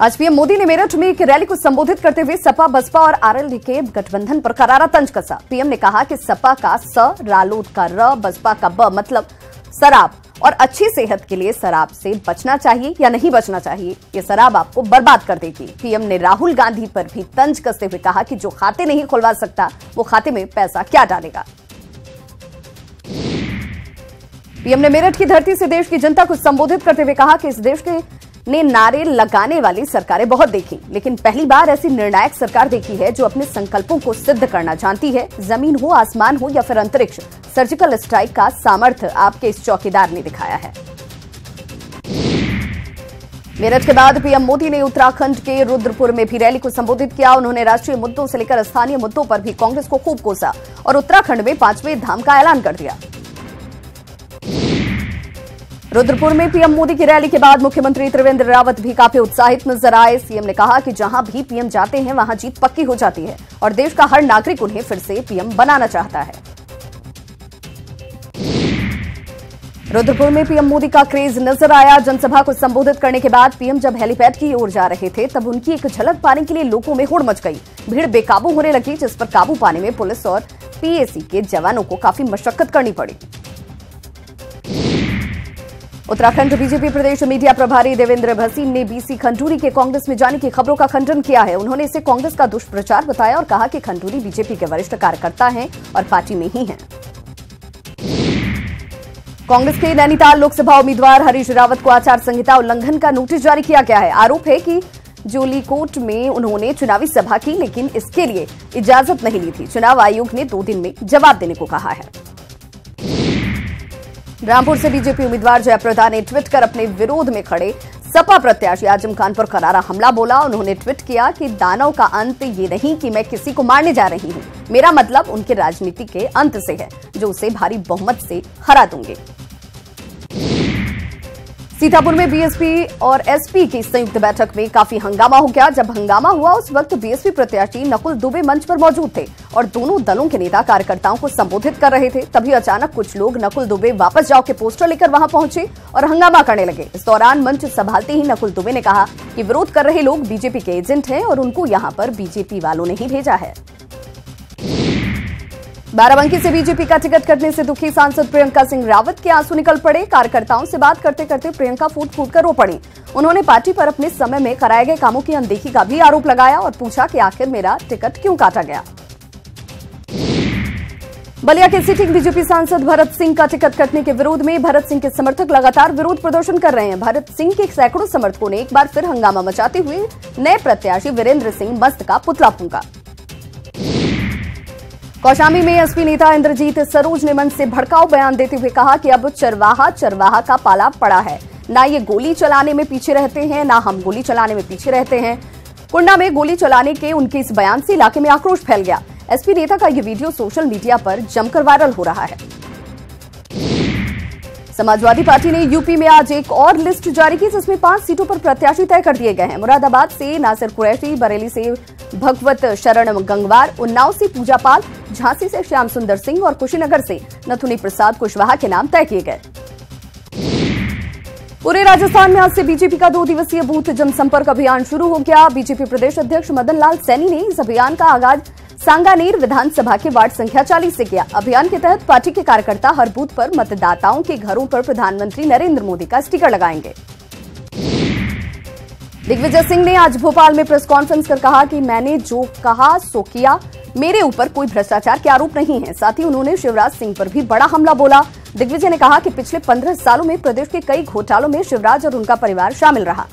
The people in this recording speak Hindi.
आज पीएम मोदी ने मेरठ में एक रैली को संबोधित करते हुए सपा, बसपा और आरएलडी के गठबंधन पर करारा तंज कसा। पीएम ने कहा कि सपा का स, रालोद का र, बसपा का ब मतलब शराब और अच्छी सेहत के लिए शराब से बचना चाहिए या नहीं बचना चाहिए। ये शराब आपको बर्बाद कर देगी। पीएम ने राहुल गांधी पर भी तंज कसते हुए कहा कि जो खाते नहीं खुलवा सकता वो खाते में पैसा क्या डालेगा। पीएम ने मेरठ की धरती से देश की जनता को संबोधित करते हुए कहा कि इस देश ने नारे लगाने वाली सरकारें बहुत देखी, लेकिन पहली बार ऐसी निर्णायक सरकार देखी है जो अपने संकल्पों को सिद्ध करना जानती है। जमीन हो, आसमान हो या फिर अंतरिक्ष, सर्जिकल स्ट्राइक का सामर्थ्य आपके इस चौकीदार ने दिखाया है। मेरठ के बाद पीएम मोदी ने उत्तराखंड के रुद्रपुर में भी रैली को संबोधित किया। उन्होंने राष्ट्रीय मुद्दों से लेकर स्थानीय मुद्दों पर भी कांग्रेस को खूब कोसा और उत्तराखंड में 5वें धाम का ऐलान कर दिया। रुद्रपुर में पीएम मोदी की रैली के बाद मुख्यमंत्री त्रिवेंद्र रावत भी काफी उत्साहित नजर आए। सीएम ने कहा कि जहां भी पीएम जाते हैं वहां जीत पक्की हो जाती है और देश का हर नागरिक उन्हें फिर से पीएम बनाना चाहता है। रुद्रपुर में पीएम मोदी का क्रेज नजर आया। जनसभा को संबोधित करने के बाद पीएम जब हेलीपैड की ओर जा रहे थे तब उनकी एक झलक पाने के लिए लोगों में होड़ मच गई। भीड़ बेकाबू होने लगी, जिस पर काबू पाने में पुलिस और पीएसी के जवानों को काफी मशक्कत करनी पड़ी। उत्तराखंड बीजेपी प्रदेश मीडिया प्रभारी देवेंद्र भसीन ने बीसी खंडूरी के कांग्रेस में जाने की खबरों का खंडन किया है। उन्होंने इसे कांग्रेस का दुष्प्रचार बताया और कहा कि खंडूरी बीजेपी के वरिष्ठ कार्यकर्ता हैं और पार्टी में ही हैं। कांग्रेस के नैनीताल लोकसभा उम्मीदवार हरीश रावत को आचार संहिता उल्लंघन का नोटिस जारी किया गया है। आरोप है कि जोलीकोट में उन्होंने चुनावी सभा की, लेकिन इसके लिए इजाजत नहीं ली थी। चुनाव आयोग ने 2 दिन में जवाब देने को कहा है। रामपुर से बीजेपी उम्मीदवार जयप्रदा ने ट्वीट कर अपने विरोध में खड़े सपा प्रत्याशी आजम खान पर करारा हमला बोला। उन्होंने ट्वीट किया कि दानव का अंत ये नहीं कि मैं किसी को मारने जा रही हूं, मेरा मतलब उनके राजनीति के अंत से है, जो उसे भारी बहुमत से हरा दूंगे। सीतापुर में बीएसपी और एसपी की संयुक्त बैठक में काफी हंगामा हो गया। जब हंगामा हुआ उस वक्त बीएसपी प्रत्याशी नकुल दुबे मंच पर मौजूद थे और दोनों दलों के नेता कार्यकर्ताओं को संबोधित कर रहे थे। तभी अचानक कुछ लोग नकुल दुबे वापस जाओ के पोस्टर लेकर वहां पहुंचे और हंगामा करने लगे। इस दौरान मंच संभालते ही नकुल दुबे ने कहा कि विरोध कर रहे लोग बीजेपी के एजेंट हैं और उनको यहां पर बीजेपी वालों ने ही भेजा है। बाराबंकी से बीजेपी का टिकट कटने से दुखी सांसद प्रियंका सिंह रावत के आंसू निकल पड़े। कार्यकर्ताओं से बात करते करते प्रियंका फूट फूट कर रो पड़ी। उन्होंने पार्टी पर अपने समय में कराए गए कामों की अनदेखी का भी आरोप लगाया और पूछा कि आखिर मेरा टिकट क्यों काटा गया। बलिया के सिटिंग बीजेपी सांसद भरत सिंह का टिकट कटने के विरोध में भरत सिंह के समर्थक लगातार विरोध प्रदर्शन कर रहे हैं। भरत सिंह के सैकड़ों समर्थकों ने एक बार फिर हंगामा मचाते हुए नए प्रत्याशी वीरेंद्र सिंह मस्त का पुतला फूंका। कौशाम्बी में एसपी नेता इंद्रजीत सरोज ने मंच से भड़काऊ बयान देते हुए कहा कि अब चरवाहा का पाला पड़ा है। ना ये गोली चलाने में पीछे रहते हैं, ना हम गोली चलाने में पीछे रहते हैं। कुंडा में गोली चलाने के उनके इस बयान से इलाके में आक्रोश फैल गया। एसपी नेता का ये वीडियो सोशल मीडिया पर जमकर वायरल हो रहा है। समाजवादी पार्टी ने यूपी में आज एक और लिस्ट जारी की, जिसमें 5 सीटों पर प्रत्याशी तय कर दिए गए हैं। मुरादाबाद से नासिर कुरैशी, बरेली से भगवत शरण गंगवार, उन्नाव से पूजा पाल, झांसी से श्याम सुंदर सिंह और कुशीनगर से नथुनी प्रसाद कुशवाहा के नाम तय किए गए। पूरे राजस्थान में आज से बीजेपी का 2 दिवसीय बूथ जनसंपर्क अभियान शुरू हो गया। बीजेपी प्रदेश अध्यक्ष मदन लाल सैनी ने इस अभियान का आगाज सांगानेर विधानसभा के वार्ड संख्या 40 से किया। अभियान के तहत पार्टी के कार्यकर्ता हर बूथ पर मतदाताओं के घरों पर प्रधानमंत्री नरेंद्र मोदी का स्टिकर लगाएंगे। दिग्विजय सिंह ने आज भोपाल में प्रेस कॉन्फ्रेंस कर कहा कि मैंने जो कहा सो किया, मेरे ऊपर कोई भ्रष्टाचार के आरोप नहीं है। साथ ही उन्होंने शिवराज सिंह पर भी बड़ा हमला बोला। दिग्विजय ने कहा कि पिछले 15 सालों में प्रदेश के कई घोटालों में शिवराज और उनका परिवार शामिल रहा।